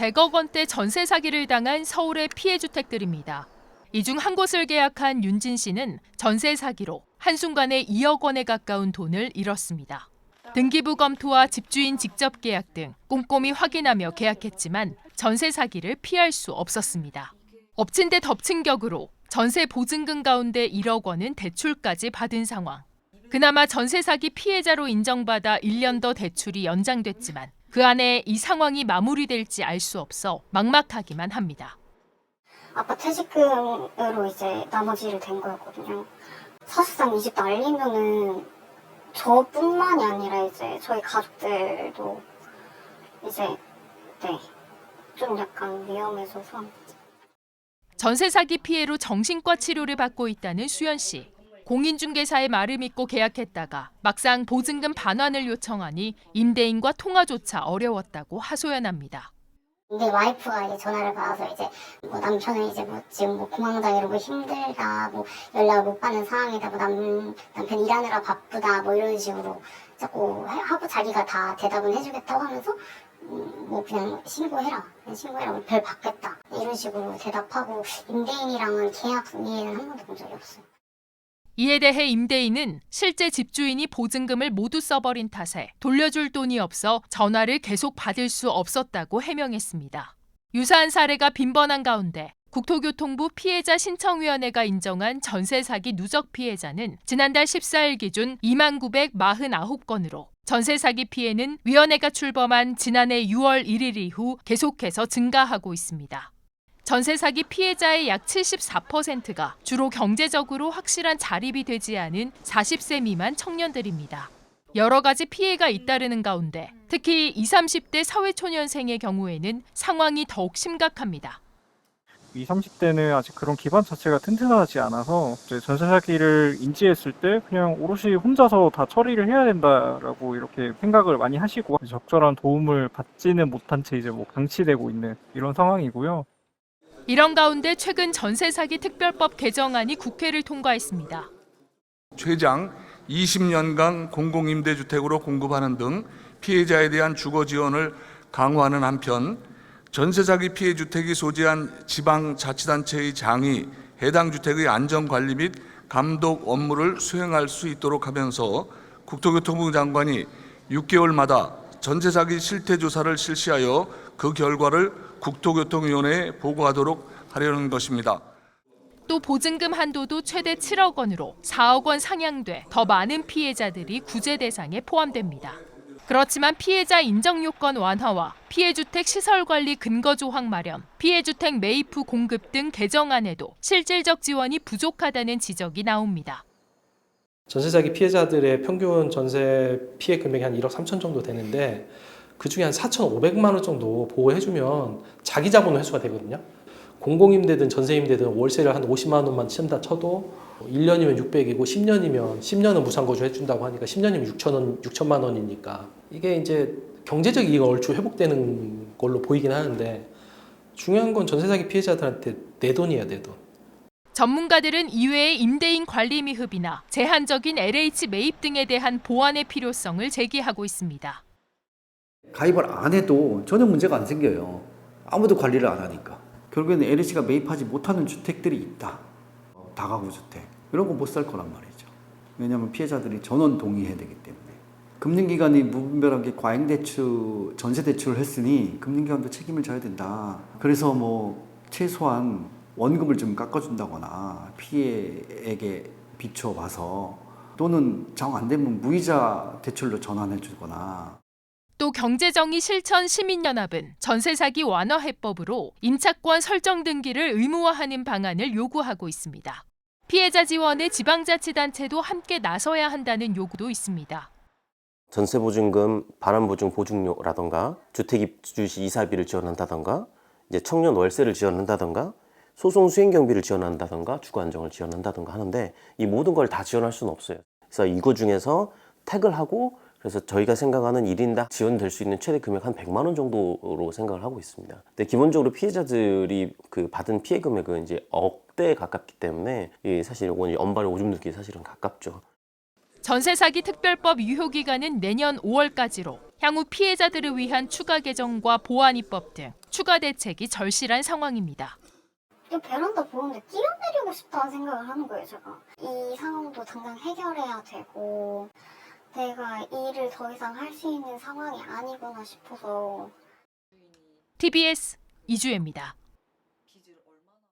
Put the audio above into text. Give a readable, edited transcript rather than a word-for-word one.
100억 원대 전세 사기를 당한 서울의 피해 주택들입니다. 이 중 한 곳을 계약한 윤진 씨는 전세 사기로 한순간에 2억 원에 가까운 돈을 잃었습니다. 등기부 검토와 집주인 직접 계약 등 꼼꼼히 확인하며 계약했지만 전세 사기를 피할 수 없었습니다. 엎친 데 덮친 격으로 전세 보증금 가운데 1억 원은 대출까지 받은 상황. 그나마 전세 사기 피해자로 인정받아 1년 더 대출이 연장됐지만 그 안에 이 상황이 마무리될지 알 수 없어 막막하기만 합니다. 아빠 퇴직금으로 이제 나머지를 된 거였거든요. 사실상 이 집 날리면은 저뿐만이 아니라 이제 저희 가족들도 이제 좀 약간 위험해져서. 전세 사기 피해로 정신과 치료를 받고 있다는 수연 씨. 공인중개사의 말을 믿고 계약했다가 막상 보증금 반환을 요청하니 임대인과 통화조차 어려웠다고 하소연합니다. 근데 와이프가 이제 전화를 받아서 이제 뭐 남편은 이제 뭐 지금 뭐 공황장 이러고 힘들다, 뭐 연락 못 받는 상황이다, 뭐 남편 일하느라 바쁘다, 뭐 이런 식으로 자꾸 하고 자기가 다 대답은 해주겠다고 하면서 뭐 그냥 신고해라, 별 받겠다 이런 식으로 대답하고 임대인이랑은 계약 이해는 한 번도 본 적이 없어요. 이에 대해 임대인은 실제 집주인이 보증금을 모두 써버린 탓에 돌려줄 돈이 없어 전화를 계속 받을 수 없었다고 해명했습니다. 유사한 사례가 빈번한 가운데 국토교통부 피해자 신청위원회가 인정한 전세 사기 누적 피해자는 지난달 14일 기준 2949건으로 전세 사기 피해는 위원회가 출범한 지난해 6월 1일 이후 계속해서 증가하고 있습니다. 전세 사기 피해자의 약 74%가 주로 경제적으로 확실한 자립이 되지 않은 40세 미만 청년들입니다. 여러 가지 피해가 잇따르는 가운데 특히 20, 30대 사회초년생의 경우에는 상황이 더욱 심각합니다. 20, 30대는 아직 그런 기반 자체가 튼튼하지 않아서 전세 사기를 인지했을 때 그냥 오롯이 혼자서 다 처리를 해야 된다라고 이렇게 생각을 많이 하시고 적절한 도움을 받지는 못한 채 이제 뭐 방치되고 있는 이런 상황이고요. 이런 가운데 최근 전세 사기 특별법 개정안이 국회를 통과했습니다. 최장 20년간 공공임대주택으로 공급하는 등 피해자에 대한 주거 지원을 강화하는 한편 전세 사기 피해 주택이 소재한 지방자치단체의 장이 해당 주택의 안전관리 및 감독 업무를 수행할 수 있도록 하면서 국토교통부 장관이 6개월마다 전세 사기 실태 조사를 실시하여 그 결과를 국토교통위원회에 보고하도록 하려는 것입니다. 또 보증금 한도도 최대 7억 원으로 4억 원 상향돼 더 많은 피해자들이 구제 대상에 포함됩니다. 그렇지만 피해자 인정 요건 완화와 피해주택 시설관리 근거 조항 마련, 피해주택 매입 후 공급 등 개정안에도 실질적 지원이 부족하다는 지적이 나옵니다. 전세 사기 피해자들의 평균 전세 피해 금액이 한 1억 3천 정도 되는데 그중에 한 4,500만 원 정도 보호해주면 자기 자본 회수가 되거든요. 공공임대든 전세임대든 월세를 한 50만 원만 친다 쳐도 1년이면 600이고 10년은 무상거주 해준다고 하니까 10년이면 6천만 원이니까 이게 이제 경제적 이익은 얼추 회복되는 걸로 보이긴 하는데 중요한 건 전세 사기 피해자들한테 내 돈이에요, 내 돈. 전문가들은 이외의 임대인 관리 미흡이나 제한적인 LH 매입 등에 대한 보완의 필요성을 제기하고 있습니다. 가입을 안 해도 전혀 문제가 안 생겨요. 아무도 관리를 안 하니까. 결국에는 LH가 매입하지 못하는 주택들이 있다. 다가구 주택. 이런 거 못 살 거란 말이죠. 왜냐하면 피해자들이 전원 동의해야 되기 때문에. 금융기관이 무분별하게 과잉대출, 전세대출을 했으니 금융기관도 책임을 져야 된다. 그래서 뭐 최소한 원금을 좀 깎아준다거나 피해액에 비춰봐서 또는 정 안 되면 무이자 대출로 전환해주거나 또 경제정의 실천 시민연합은 전세 사기 완화 해법으로 임차권 설정 등기를 의무화하는 방안을 요구하고 있습니다. 피해자 지원에 지방자치단체도 함께 나서야 한다는 요구도 있습니다. 전세보증금, 반환보증 보증료라던가 주택입주시 이사비를 지원한다던가 이제 청년 월세를 지원한다던가 소송 수행 경비를 지원한다던가 주거 안정을 지원한다던가 하는데 이 모든 걸 다 지원할 수는 없어요. 그래서 이거 중에서 택을 하고 그래서 저희가 생각하는 1인당 지원될 수 있는 최대 금액 한 100만 원 정도로 생각을 하고 있습니다. 근데 기본적으로 피해자들이 그 받은 피해 금액은 이제 억대에 가깝기 때문에 사실 이건 엄발에 오줌 누기 사실은 가깝죠. 전세 사기 특별법 유효 기간은 내년 5월까지로 향후 피해자들을 위한 추가 개정과 보완 입법 등 추가 대책이 절실한 상황입니다. 이 베란다 보는데 뛰어내리고 싶다는 생각을 하는 거예요, 제가. 이 상황도 당장 해결해야 되고 내가 일을 더 이상 할 수 있는 상황이 아니구나 싶어서. TBS 이주혜입니다.